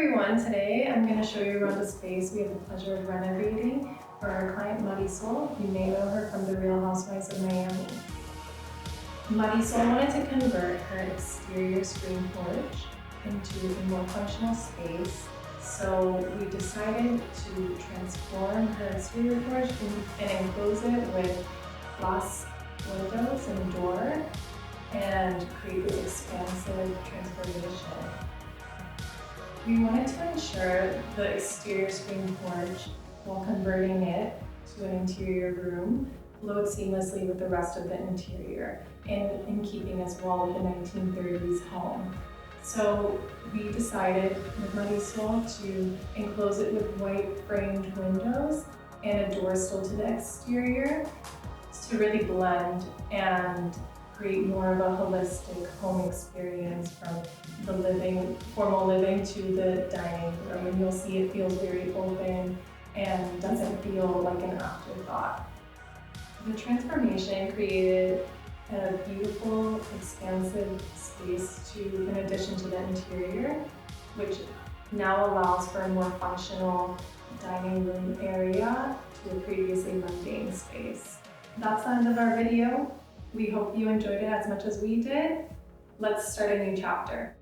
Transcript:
everyone, today I'm going to show you around the space we have the pleasure of renovating for our client Marysol. You may know her from the Real Housewives of Miami. Marysol wanted to convert her exterior screen porch into a more functional space, so we decided to transform her exterior porch and enclose it with glass windows and door and create this expansive transformation. We wanted to ensure the exterior screen porch, while converting it to an interior room, flowed seamlessly with the rest of the interior and in keeping as well with the 1930s home. So we decided with Marysol to enclose it with white framed windows and a door still to the exterior to really blend and create more of a holistic home experience from the formal living to the dining room. And you'll see it feels very open and doesn't feel like an afterthought. The transformation created a beautiful, expansive space in addition to the interior, which now allows for a more functional dining room area to a previously mundane space. That's the end of our video. We hope you enjoyed it as much as we did. Let's start a new chapter.